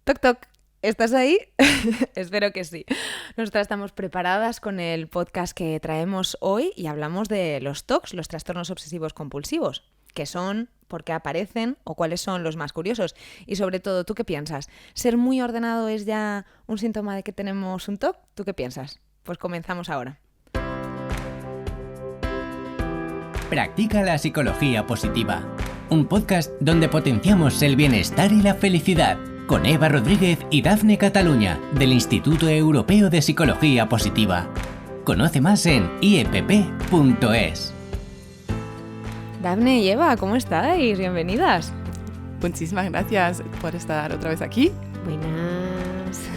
Toc, toc. ¿Estás ahí? Espero que sí. Nosotras estamos preparadas con el podcast que traemos hoy y hablamos de los TOCs, los trastornos obsesivos compulsivos. ¿Qué son? ¿Por qué aparecen? ¿O cuáles son los más curiosos? Y sobre todo, ¿tú qué piensas? ¿Ser muy ordenado es ya un síntoma de que tenemos un TOC? ¿Tú qué piensas? Pues comenzamos ahora. Practica la psicología positiva, un podcast donde potenciamos el bienestar y la felicidad, con Eva Rodríguez y Dafne Cataluña, del Instituto Europeo de Psicología Positiva. Conoce más en iepp.es. Dafne y Eva, ¿cómo estáis? Bienvenidas. Muchísimas gracias por estar otra vez aquí. Buenas.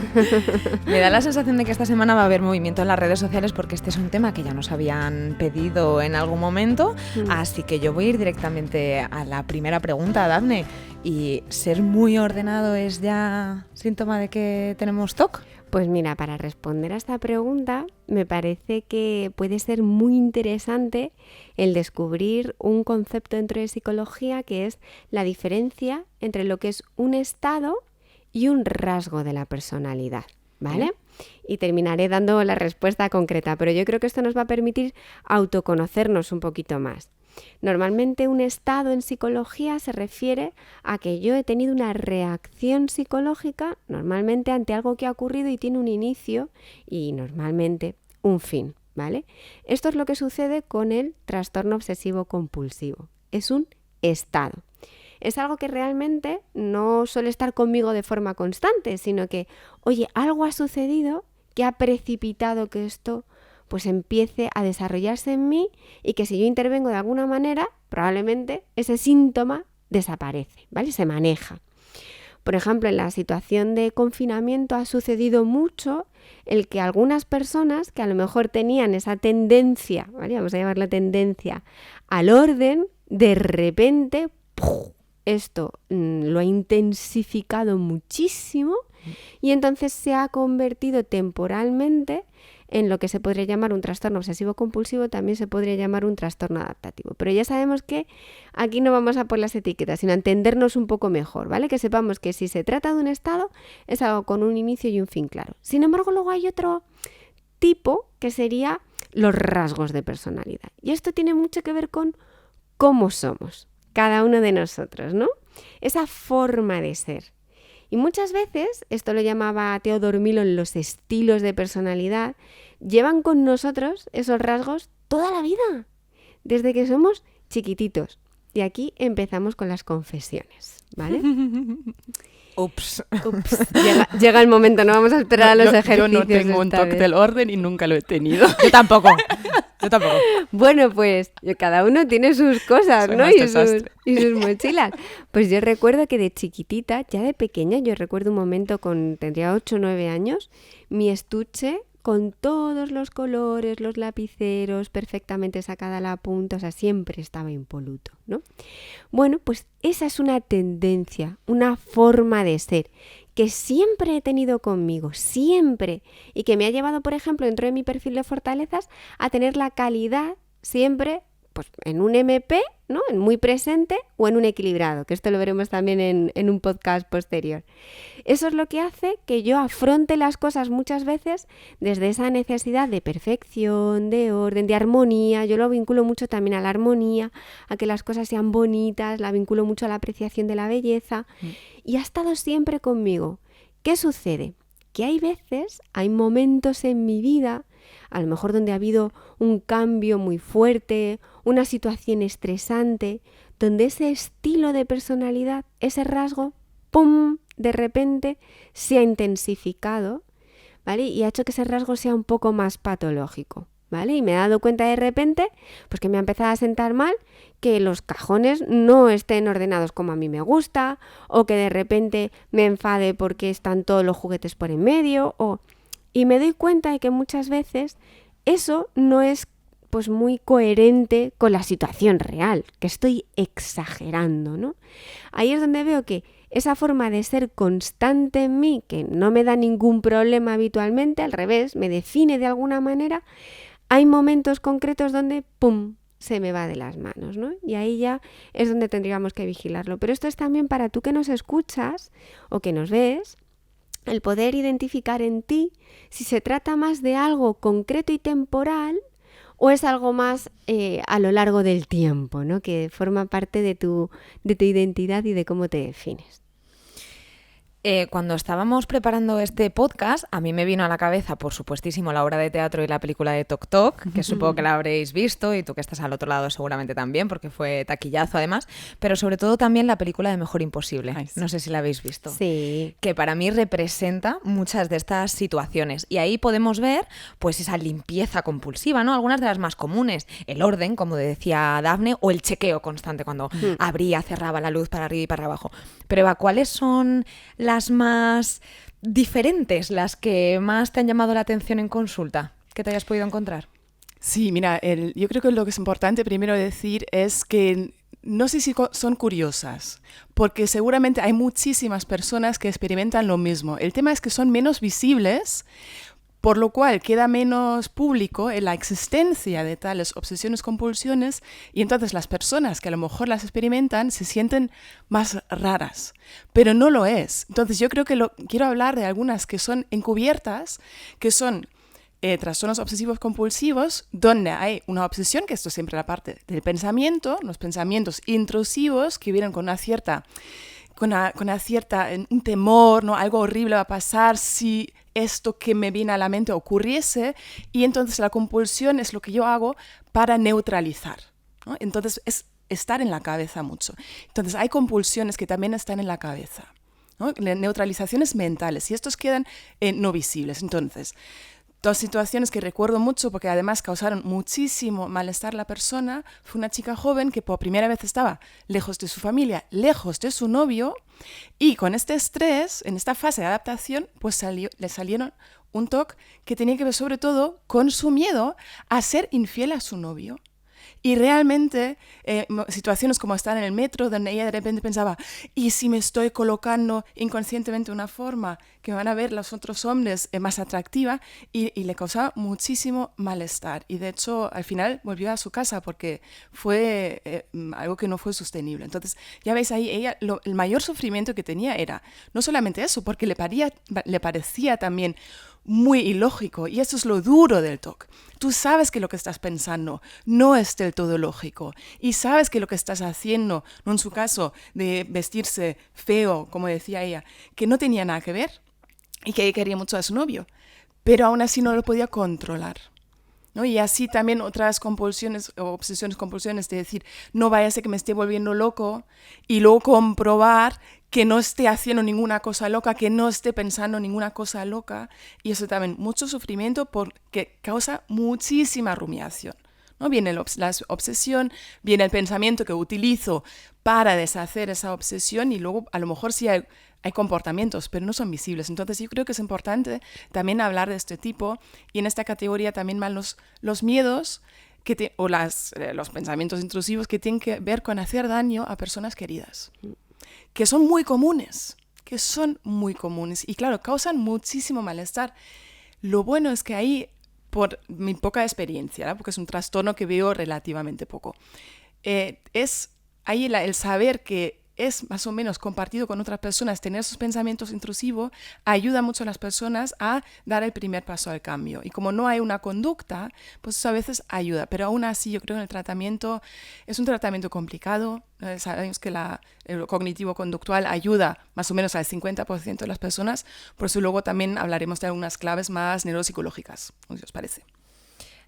Me da la sensación de que esta semana va a haber movimiento en las redes sociales porque este es un tema que ya nos habían pedido en algún momento, así que yo voy a ir directamente a la primera pregunta, Dafne. ¿Y ser muy ordenado es ya síntoma de que tenemos TOC? Pues mira, para responder a esta pregunta, me parece que puede ser muy interesante el descubrir un concepto dentro de psicología que es la diferencia entre lo que es un estado y un rasgo de la personalidad, ¿vale? Y terminaré dando la respuesta concreta, pero yo creo que esto nos va a permitir autoconocernos un poquito más. Normalmente un estado en psicología se refiere a que yo he tenido una reacción psicológica, normalmente ante algo que ha ocurrido y tiene un inicio y normalmente un fin, ¿vale? Esto es lo que sucede con el trastorno obsesivo compulsivo. Es un estado. Es algo que realmente no suele estar conmigo de forma constante, sino que, oye, algo ha sucedido que ha precipitado que esto pues empiece a desarrollarse en mí y que si yo intervengo de alguna manera, probablemente ese síntoma desaparece, ¿vale? Se maneja. Por ejemplo, en la situación de confinamiento ha sucedido mucho el que algunas personas que a lo mejor tenían esa tendencia, ¿vale? Vamos a llamarla tendencia, al orden, de repente, ¡puf!, esto lo ha intensificado muchísimo y entonces se ha convertido temporalmente en lo que se podría llamar un trastorno obsesivo compulsivo, también se podría llamar un trastorno adaptativo. Pero ya sabemos que aquí no vamos a por las etiquetas, sino a entendernos un poco mejor, ¿vale? Que sepamos que si se trata de un estado, es algo con un inicio y un fin claro. Sin embargo, luego hay otro tipo que sería los rasgos de personalidad. Y esto tiene mucho que ver con cómo somos cada uno de nosotros, ¿no? Esa forma de ser. Y muchas veces, esto lo llamaba Theodore Millon los estilos de personalidad, llevan con nosotros esos rasgos toda la vida, desde que somos chiquititos. Y aquí empezamos con las confesiones, ¿vale? Ups. Llega el momento, no vamos a esperar a los ejercicios. Yo no tengo un TOC del orden y nunca lo he tenido. Yo tampoco. Bueno, pues cada uno tiene sus cosas, ¿no? Y sus mochilas. Pues yo recuerdo que de chiquitita, ya de pequeña, yo recuerdo un momento tendría 8 o 9 años, mi estuche con todos los colores, los lapiceros, perfectamente sacada la punta, o sea, siempre estaba impoluto, ¿no? Bueno, pues esa es una tendencia, una forma de ser que siempre he tenido conmigo, siempre, y que me ha llevado, por ejemplo, dentro de mi perfil de fortalezas, a tener la calidad siempre pues, en un MP, ¿no? En muy presente o en un equilibrado, que esto lo veremos también en un podcast posterior. Eso es lo que hace que yo afronte las cosas muchas veces desde esa necesidad de perfección, de orden, de armonía. Yo lo vinculo mucho también a la armonía, a que las cosas sean bonitas, la vinculo mucho a la apreciación de la belleza y ha estado siempre conmigo. ¿Qué sucede? Que hay veces, hay momentos en mi vida, a lo mejor donde ha habido un cambio muy fuerte, una situación estresante, donde ese estilo de personalidad, ese rasgo, ¡pum!, de repente se ha intensificado, ¿vale? Y ha hecho que ese rasgo sea un poco más patológico, ¿vale? Y me he dado cuenta de repente, pues que me ha empezado a sentar mal, que los cajones no estén ordenados como a mí me gusta, o que de repente me enfade porque están todos los juguetes por en medio, y me doy cuenta de que muchas veces eso no es pues muy coherente con la situación real, que estoy exagerando, ¿no? Ahí es donde veo que esa forma de ser constante en mí, que no me da ningún problema habitualmente, al revés, me define de alguna manera, hay momentos concretos donde, ¡pum!, se me va de las manos, ¿no? Y ahí ya es donde tendríamos que vigilarlo. Pero esto es también para tú que nos escuchas o que nos ves, el poder identificar en ti si se trata más de algo concreto y temporal o es algo más a lo largo del tiempo, ¿no? Que forma parte de tu identidad y de cómo te defines. Cuando estábamos preparando este podcast, a mí me vino a la cabeza, por supuestísimo, la obra de teatro y la película de Toc Toc, que supongo que la habréis visto y tú que estás al otro lado seguramente también, porque fue taquillazo además, pero sobre todo también la película de Mejor Imposible. Ay, sí. No sé si la habéis visto. Sí. Que para mí representa muchas de estas situaciones. Y ahí podemos ver pues esa limpieza compulsiva, ¿no? Algunas de las más comunes. El orden, como decía Dafne, o el chequeo constante cuando abría, cerraba la luz para arriba y para abajo. Pero Eva, ¿cuáles son las más diferentes, las que más te han llamado la atención en consulta, que te hayas podido encontrar? Sí, mira, yo creo que lo que es importante primero decir es que no sé si son curiosas, porque seguramente hay muchísimas personas que experimentan lo mismo. El tema es que son menos visibles, por lo cual queda menos público en la existencia de tales obsesiones, compulsiones, y entonces las personas que a lo mejor las experimentan se sienten más raras, pero no lo es. Entonces yo creo que quiero hablar de algunas que son encubiertas, que son trastornos obsesivos compulsivos, donde hay una obsesión, que esto es siempre la parte del pensamiento, los pensamientos intrusivos que vienen con una cierta, un temor, ¿no? Algo horrible va a pasar si esto que me viene a la mente ocurriese, y entonces la compulsión es lo que yo hago para neutralizar, ¿no? Entonces es estar en la cabeza mucho. Entonces hay compulsiones que también están en la cabeza, ¿no? Neutralizaciones mentales, y estos quedan no visibles. Entonces, dos situaciones que recuerdo mucho porque además causaron muchísimo malestar a la persona. Fue una chica joven que por primera vez estaba lejos de su familia, lejos de su novio, y con este estrés, en esta fase de adaptación, pues le salieron un TOC que tenía que ver sobre todo con su miedo a ser infiel a su novio. Y realmente situaciones como estar en el metro, donde ella de repente pensaba, ¿y si me estoy colocando inconscientemente de una forma que me van a ver los otros hombres más atractiva? Y le causaba muchísimo malestar. Y de hecho, al final volvió a su casa porque fue algo que no fue sostenible. Entonces, ya veis ahí, ella el mayor sufrimiento que tenía era no solamente eso, porque le parecía también muy ilógico, y eso es lo duro del TOC. Tú sabes que lo que estás pensando no es del todo lógico, y sabes que lo que estás haciendo, no en su caso de vestirse feo, como decía ella, que no tenía nada que ver, y que ella quería mucho a su novio, pero aún así no lo podía controlar, ¿no? Y así también otras compulsiones o obsesiones, compulsiones de decir, no vaya a ser que me esté volviendo loco, y luego comprobar que no esté haciendo ninguna cosa loca, que no esté pensando ninguna cosa loca, y eso también mucho sufrimiento porque causa muchísima rumiación, ¿no? Viene la obsesión, viene el pensamiento que utilizo para deshacer esa obsesión, y luego a lo mejor sí hay comportamientos, pero no son visibles. Entonces yo creo que es importante también hablar de este tipo, y en esta categoría también van los miedos o los pensamientos intrusivos que tienen que ver con hacer daño a personas queridas, que son muy comunes, y claro, causan muchísimo malestar. Lo bueno es que ahí, por mi poca experiencia, ¿no? Porque es un trastorno que veo relativamente poco, es ahí el saber que es más o menos compartido con otras personas, tener esos pensamientos intrusivos, ayuda mucho a las personas a dar el primer paso al cambio. Y como no hay una conducta, pues eso a veces ayuda. Pero aún así yo creo que el tratamiento es un tratamiento complicado. Sabemos que el cognitivo-conductual ayuda más o menos al 50% de las personas, por eso luego también hablaremos de algunas claves más neuropsicológicas, si os parece.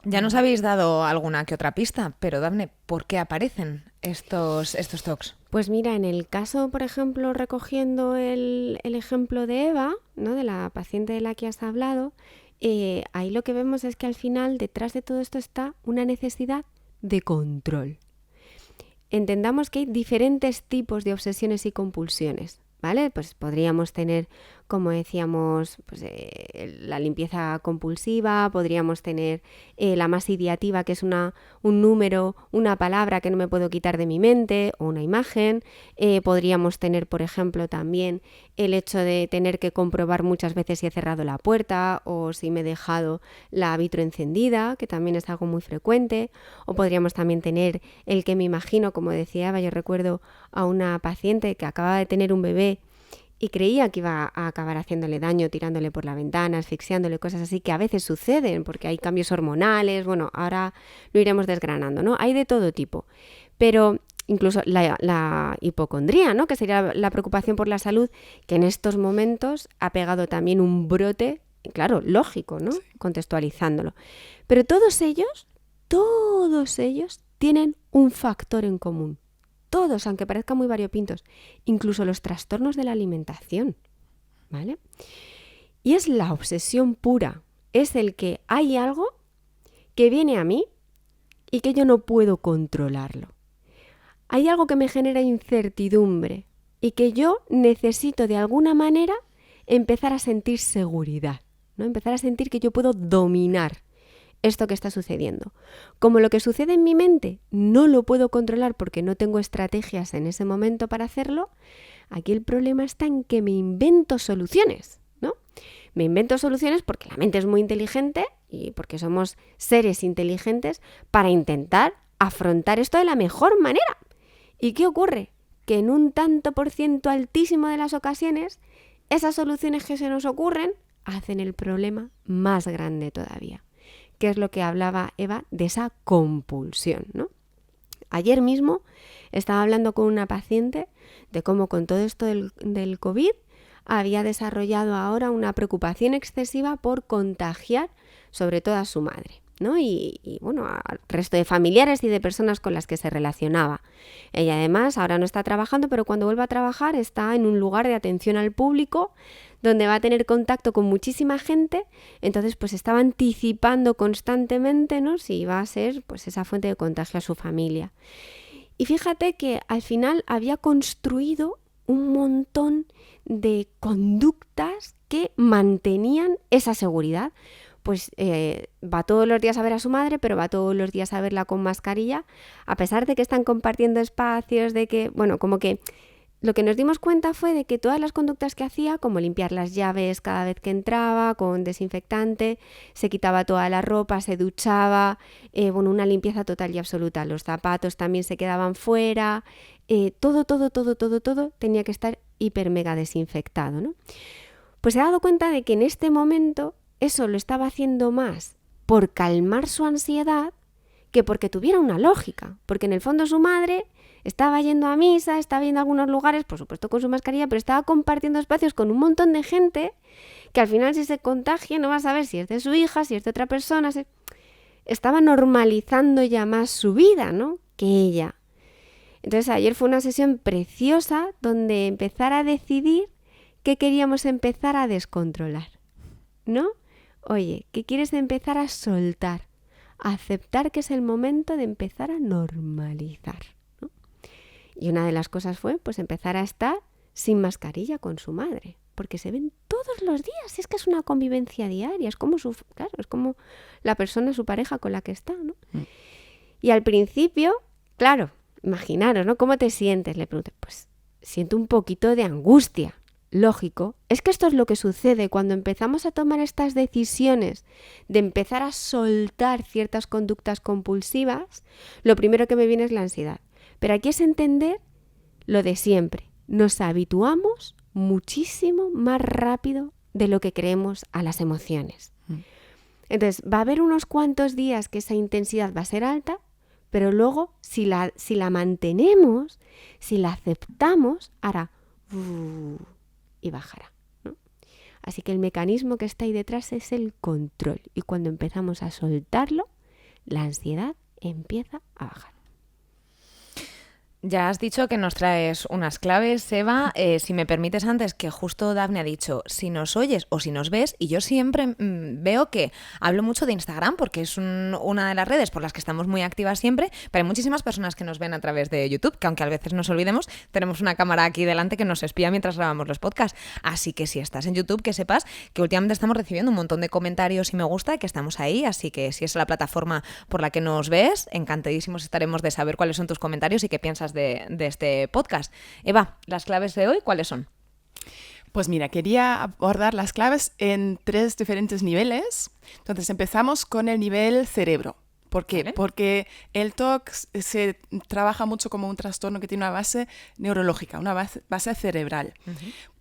Ya nos habéis dado alguna que otra pista, pero Dafne, ¿por qué aparecen estos TOCs? Pues mira, en el caso, por ejemplo, recogiendo el ejemplo de Eva, ¿no? De la paciente de la que has hablado, ahí lo que vemos es que al final detrás de todo esto está una necesidad de control. Entendamos que hay diferentes tipos de obsesiones y compulsiones, ¿vale? Pues podríamos tener, como decíamos, pues, la limpieza compulsiva, podríamos tener la más ideativa, que es un número, una palabra que no me puedo quitar de mi mente, o una imagen. Podríamos tener, por ejemplo, también el hecho de tener que comprobar muchas veces si he cerrado la puerta o si me he dejado la vitro encendida, que también es algo muy frecuente. O podríamos también tener el que me imagino, como decía Eva, yo recuerdo a una paciente que acababa de tener un bebé y creía que iba a acabar haciéndole daño, tirándole por la ventana, asfixiándole, cosas así que a veces suceden porque hay cambios hormonales, bueno, ahora lo iremos desgranando, ¿no? Hay de todo tipo, pero incluso la hipocondría, ¿no? Que sería la preocupación por la salud, que en estos momentos ha pegado también un brote, claro, lógico, ¿no? Sí. Contextualizándolo. Pero todos ellos tienen un factor en común. Todos, aunque parezcan muy variopintos, incluso los trastornos de la alimentación, ¿vale? Y es la obsesión pura, es el que hay algo que viene a mí y que yo no puedo controlarlo. Hay algo que me genera incertidumbre y que yo necesito de alguna manera empezar a sentir seguridad, ¿no? Empezar a sentir que yo puedo dominar esto que está sucediendo. Como lo que sucede en mi mente no lo puedo controlar porque no tengo estrategias en ese momento para hacerlo, aquí el problema está en que me invento soluciones, ¿no? Me invento soluciones porque la mente es muy inteligente y porque somos seres inteligentes para intentar afrontar esto de la mejor manera. ¿Y qué ocurre? Que en un tanto por ciento altísimo de las ocasiones, esas soluciones que se nos ocurren hacen el problema más grande todavía. Que es lo que hablaba Eva de esa compulsión, ¿no? Ayer mismo estaba hablando con una paciente de cómo con todo esto del COVID había desarrollado ahora una preocupación excesiva por contagiar sobre todo a su madre, ¿no? Y bueno, al resto de familiares y de personas con las que se relacionaba. Ella además ahora no está trabajando, pero cuando vuelva a trabajar está en un lugar de atención al público donde va a tener contacto con muchísima gente, entonces pues estaba anticipando constantemente, ¿no? Si iba a ser pues esa fuente de contagio a su familia. Y fíjate que al final había construido un montón de conductas que mantenían esa seguridad. Pues va todos los días a ver a su madre, pero va todos los días a verla con mascarilla, a pesar de que están compartiendo espacios, de que, bueno, como que lo que nos dimos cuenta fue de que todas las conductas que hacía, como limpiar las llaves cada vez que entraba con desinfectante, se quitaba toda la ropa, se duchaba, bueno, una limpieza total y absoluta. Los zapatos también se quedaban fuera, todo tenía que estar hiper mega desinfectado, ¿no? Pues se ha dado cuenta de que en este momento eso lo estaba haciendo más por calmar su ansiedad que porque tuviera una lógica, porque en el fondo su madre estaba yendo a misa, estaba yendo a algunos lugares, por supuesto con su mascarilla, pero estaba compartiendo espacios con un montón de gente que al final si se contagia no va a saber si es de su hija, si es de otra persona. Estaba normalizando ya más su vida, ¿no?, que ella. Entonces ayer fue una sesión preciosa donde empezar a decidir qué queríamos empezar a descontrolar, ¿no? Oye, ¿qué quieres empezar a soltar? A aceptar que es el momento de empezar a normalizar, ¿no? Y una de las cosas fue pues empezar a estar sin mascarilla con su madre, porque se ven todos los días, es que es una convivencia diaria, es como es como la persona, su pareja con la que está, ¿no? Y al principio, claro, imaginaros, ¿no? ¿Cómo te sientes? Le pregunté, pues siento un poquito de angustia. Lógico, es que esto es lo que sucede cuando empezamos a tomar estas decisiones de empezar a soltar ciertas conductas compulsivas. Lo primero que me viene es la ansiedad, pero aquí es entender lo de siempre, nos habituamos muchísimo más rápido de lo que creemos a las emociones. Entonces va a haber unos cuantos días que esa intensidad va a ser alta, pero luego si la mantenemos, si la aceptamos, hará y bajará, ¿no? Así que el mecanismo que está ahí detrás es el control, y cuando empezamos a soltarlo, la ansiedad empieza a bajar. Ya has dicho que nos traes unas claves, Eva. Si me permites antes, que justo Dafne ha dicho, si nos oyes o si nos ves, y yo siempre veo que hablo mucho de Instagram porque es una de las redes por las que estamos muy activas siempre, pero hay muchísimas personas que nos ven a través de YouTube, que aunque a veces nos olvidemos, tenemos una cámara aquí delante que nos espía mientras grabamos los podcasts. Así que si estás en YouTube, que sepas que últimamente estamos recibiendo un montón de comentarios y me gusta, que estamos ahí, así que si es la plataforma por la que nos ves, encantadísimos estaremos de saber cuáles son tus comentarios y qué piensas de este podcast. Eva, ¿las claves de hoy cuáles son? Pues mira, quería abordar las claves en 3 diferentes niveles. Entonces empezamos con el nivel cerebro. ¿Por qué? ¿Vale? Porque el TOC se trabaja mucho como un trastorno que tiene una base neurológica, una base cerebral. Uh-huh.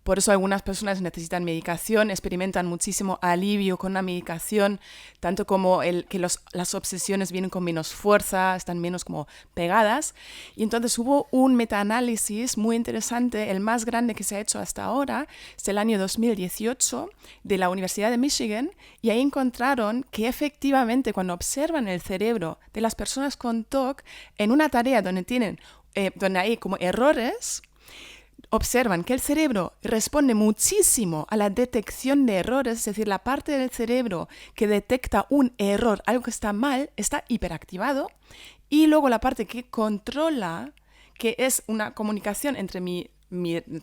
Por eso algunas personas necesitan medicación, experimentan muchísimo alivio con la medicación, tanto como que las obsesiones vienen con menos fuerza, están menos como pegadas. Y entonces hubo un metaanálisis muy interesante, el más grande que se ha hecho hasta ahora, es el año 2018, de la Universidad de Michigan, y ahí encontraron que efectivamente cuando observan el cerebro de las personas con TOC en una tarea donde hay como errores, observan que el cerebro responde muchísimo a la detección de errores, es decir, la parte del cerebro que detecta un error, algo que está mal, está hiperactivado, y luego la parte que controla, que es una comunicación entre mi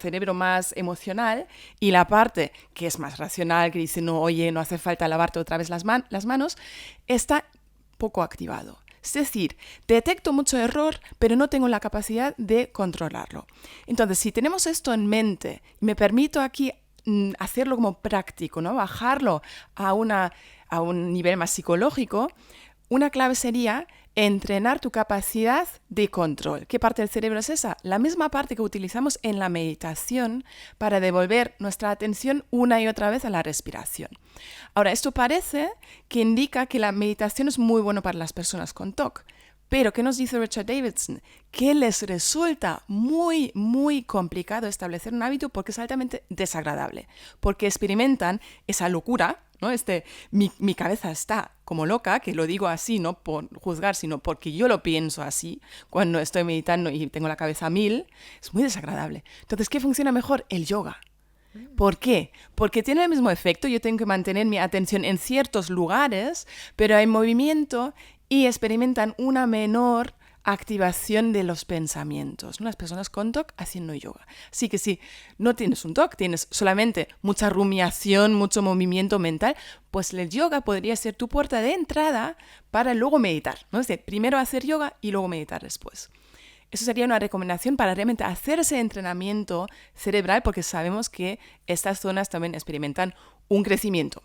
cerebro más emocional y la parte que es más racional, que dice, no, oye, no hace falta lavarte otra vez las manos, está poco activado. Es decir, detecto mucho error, pero no tengo la capacidad de controlarlo. Entonces, si tenemos esto en mente, me permito aquí hacerlo como práctico, ¿no? Bajarlo a un nivel más psicológico, una clave sería entrenar tu capacidad de control. ¿Qué parte del cerebro es esa? La misma parte que utilizamos en la meditación para devolver nuestra atención una y otra vez a la respiración. Ahora, esto parece que indica que la meditación es muy bueno para las personas con TOC. Pero, ¿qué nos dice Richard Davidson? Que les resulta muy, muy complicado establecer un hábito porque es altamente desagradable, porque experimentan esa locura, ¿no? Mi cabeza está como loca, que lo digo así, no por juzgar, sino porque yo lo pienso así, cuando estoy meditando y tengo la cabeza a 1000, es muy desagradable. Entonces, ¿qué funciona mejor? El yoga. ¿Por qué? Porque tiene el mismo efecto, yo tengo que mantener mi atención en ciertos lugares, pero hay movimiento y experimentan una menor activación de los pensamientos, ¿no? Las personas con TOC haciendo yoga. Así que si no tienes un TOC, tienes solamente mucha rumiación, mucho movimiento mental, pues el yoga podría ser tu puerta de entrada para luego meditar, ¿no? Es decir, primero hacer yoga y luego meditar después. Eso sería una recomendación para realmente hacer ese entrenamiento cerebral, porque sabemos que estas zonas también experimentan un crecimiento.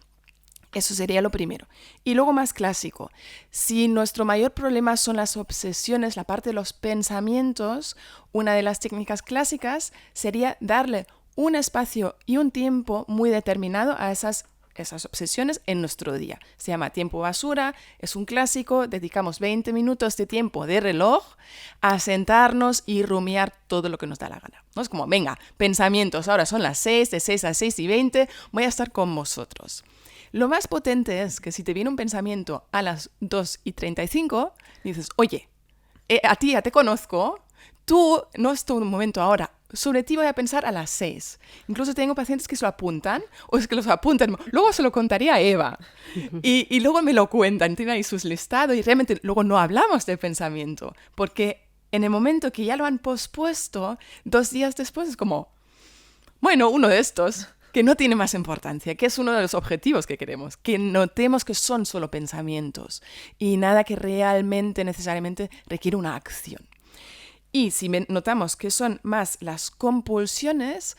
Eso sería lo primero. Y luego más clásico, si nuestro mayor problema son las obsesiones, la parte de los pensamientos, una de las técnicas clásicas sería darle un espacio y un tiempo muy determinado a esas obsesiones en nuestro día. Se llama tiempo basura, es un clásico, dedicamos 20 minutos de tiempo de reloj a sentarnos y rumiar todo lo que nos da la gana. ¿No? Es como, venga, pensamientos, ahora son las 6, de 6 a 6:20, voy a estar con vosotros. Lo más potente es que si te viene un pensamiento a las 2:35, dices, oye, a ti ya te conozco, tú no es todo un momento ahora, sobre ti voy a pensar a las 6. Incluso tengo pacientes que se lo apuntan, o es que los apuntan, luego se lo contaría a Eva, y luego me lo cuentan, tienen ahí sus listados, y realmente luego no hablamos del pensamiento, porque en el momento que ya lo han pospuesto, 2 días después es como, bueno, uno de estos que no tiene más importancia, que es uno de los objetivos que queremos, que notemos que son solo pensamientos y nada que realmente necesariamente requiere una acción. Y si notamos que son más las compulsiones,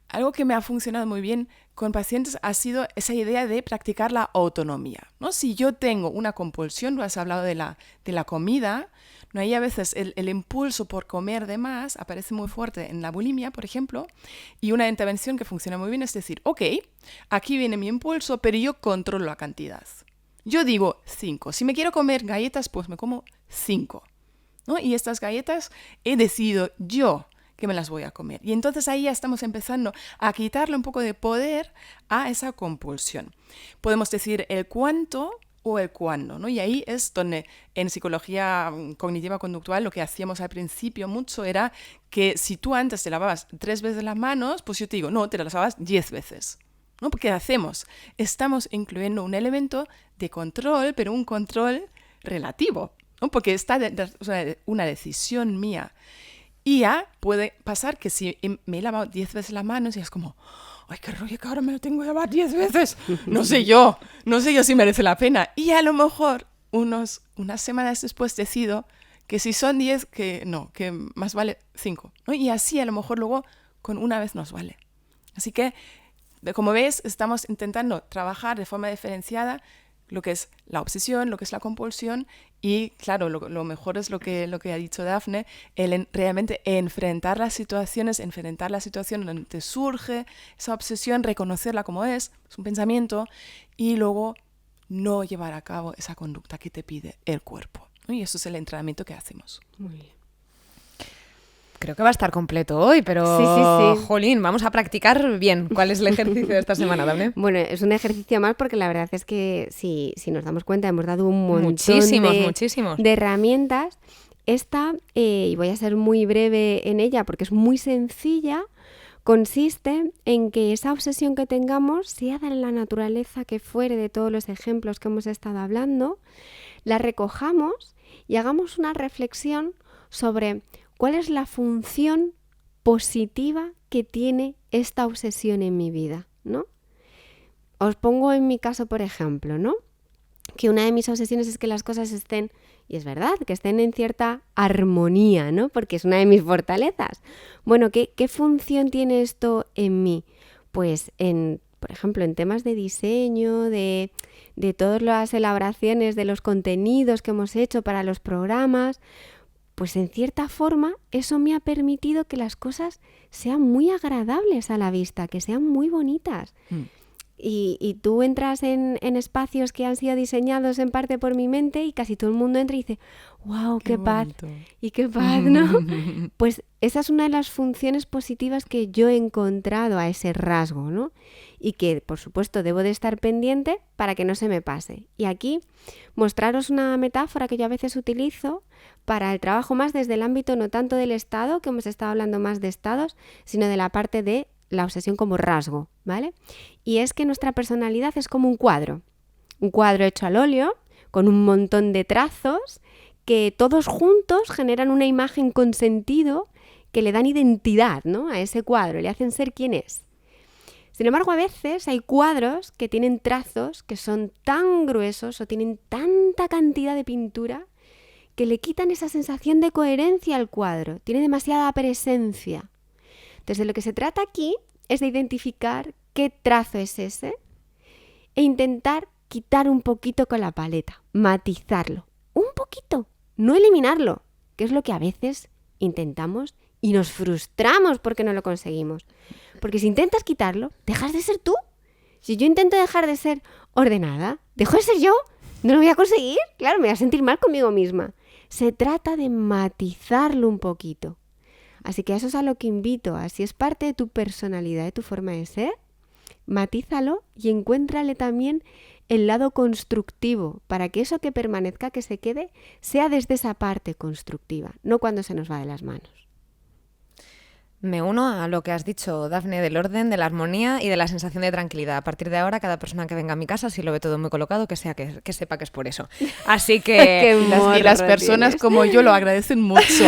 algo que me ha funcionado muy bien con pacientes ha sido esa idea de practicar la autonomía, ¿no? Si yo tengo una compulsión, lo has hablado de la comida, ¿no? Ahí a veces el impulso por comer de más aparece muy fuerte en la bulimia, por ejemplo, y una intervención que funciona muy bien es decir, ok, aquí viene mi impulso, pero yo controlo la cantidad. Yo digo 5. Si me quiero comer galletas, pues me como 5. ¿No? Y estas galletas he decidido yo que me las voy a comer. Y entonces ahí ya estamos empezando a quitarle un poco de poder a esa compulsión. Podemos decir el cuánto o el cuándo, ¿no? Y ahí es donde en psicología cognitiva conductual lo que hacíamos al principio mucho era que si tú antes te lavabas 3 veces las manos, pues yo te digo, no, te las lavabas 10 veces. ¿No? Porque ¿qué hacemos? Estamos incluyendo un elemento de control, pero un control relativo, ¿no? Porque está una decisión mía. Y ya puede pasar que si me he lavado 10 veces las manos y es como, ay, qué rollo que ahora me lo tengo que lavar 10 veces. No sé yo si merece la pena. Y a lo mejor unas semanas después decido que si son 10, que más vale 5. ¿No? Y así a lo mejor luego con una vez nos vale. Así que, como ves, estamos intentando trabajar de forma diferenciada lo que es la obsesión, lo que es la compulsión y, claro, lo mejor es lo que ha dicho Dafne, realmente enfrentar la situación donde te surge esa obsesión, reconocerla como es un pensamiento y luego no llevar a cabo esa conducta que te pide el cuerpo, ¿no? Y eso es el entrenamiento que hacemos. Muy bien. Creo que va a estar completo hoy, pero Sí. jolín, vamos a practicar bien. ¿Cuál es el ejercicio de esta semana, Dafne? Bueno, es un ejercicio más porque la verdad es que si nos damos cuenta hemos dado un montón muchísimos. de herramientas. Esta, y voy a ser muy breve en ella porque es muy sencilla, consiste en que esa obsesión que tengamos, sea de la naturaleza que fuere de todos los ejemplos que hemos estado hablando, la recojamos y hagamos una reflexión sobre cuál es la función positiva que tiene esta obsesión en mi vida, ¿no? Os pongo en mi caso, por ejemplo, ¿no? Que una de mis obsesiones es que las cosas estén, y es verdad, que estén en cierta armonía, ¿no? Porque es una de mis fortalezas. Bueno, ¿qué función tiene esto en mí? Pues por ejemplo, en temas de diseño, de todas las elaboraciones de los contenidos que hemos hecho para los programas, pues en cierta forma eso me ha permitido que las cosas sean muy agradables a la vista, que sean muy bonitas. Y tú entras en espacios que han sido diseñados en parte por mi mente y casi todo el mundo entra y dice, ¡wow, qué paz! Y qué paz, ¿no? Pues esa es una de las funciones positivas que yo he encontrado a ese rasgo, ¿no? Y que, por supuesto, debo de estar pendiente para que no se me pase. Y aquí mostraros una metáfora que yo a veces utilizo para el trabajo más desde el ámbito no tanto del estado, que hemos estado hablando más de estados, sino de la parte de la obsesión como rasgo, ¿vale? Y es que nuestra personalidad es como un cuadro hecho al óleo, con un montón de trazos que todos juntos generan una imagen con sentido que le dan identidad, ¿no? A ese cuadro, le hacen ser quien es. Sin embargo, a veces hay cuadros que tienen trazos que son tan gruesos o tienen tanta cantidad de pintura que le quitan esa sensación de coherencia al cuadro, tiene demasiada presencia. Entonces, de lo que se trata aquí es de identificar qué trazo es ese e intentar quitar un poquito con la paleta, matizarlo, un poquito, no eliminarlo, que es lo que a veces intentamos y nos frustramos porque no lo conseguimos. Porque si intentas quitarlo, dejas de ser tú. Si yo intento dejar de ser ordenada, dejo de ser yo, no lo voy a conseguir, claro, me voy a sentir mal conmigo misma. Se trata de matizarlo un poquito. Así que eso es a lo que invito, si es parte de tu personalidad, de tu forma de ser, matízalo y encuéntrale también el lado constructivo para que eso que permanezca, que se quede, sea desde esa parte constructiva, no cuando se nos va de las manos. Me uno a lo que has dicho, Dafne, del orden, de la armonía y de la sensación de tranquilidad. A partir de ahora, cada persona que venga a mi casa, si lo ve todo muy colocado, que sepa que es por eso. Así que... y las personas como yo lo agradecen mucho.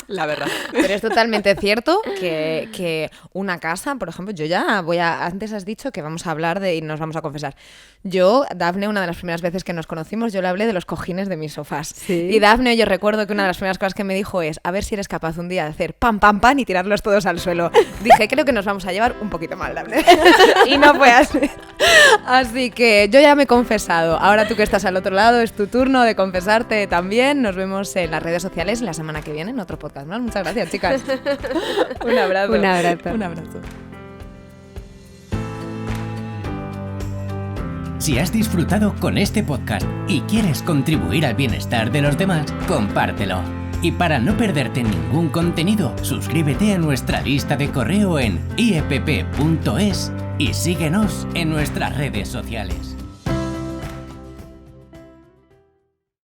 La verdad. Pero es totalmente cierto que una casa, por ejemplo, yo ya antes has dicho que vamos a hablar y nos vamos a confesar. Yo, Dafne, una de las primeras veces que nos conocimos, yo le hablé de los cojines de mis sofás. ¿Sí? Y Dafne, yo recuerdo que una de las primeras cosas que me dijo es, a ver si eres capaz un día de hacer pam, pam, pam y tirarlos todos al suelo. Dije, creo que nos vamos a llevar un poquito mal, Dafne. Y no fue así. Así que yo ya me he confesado. Ahora tú que estás al otro lado, es tu turno de confesarte también. Nos vemos en las redes sociales la semana que viene en otro podcast más. Muchas gracias, chicas. Un abrazo. Un abrazo. Un abrazo. Si has disfrutado con este podcast y quieres contribuir al bienestar de los demás, compártelo. Y para no perderte ningún contenido, suscríbete a nuestra lista de correo en iepp.es y síguenos en nuestras redes sociales.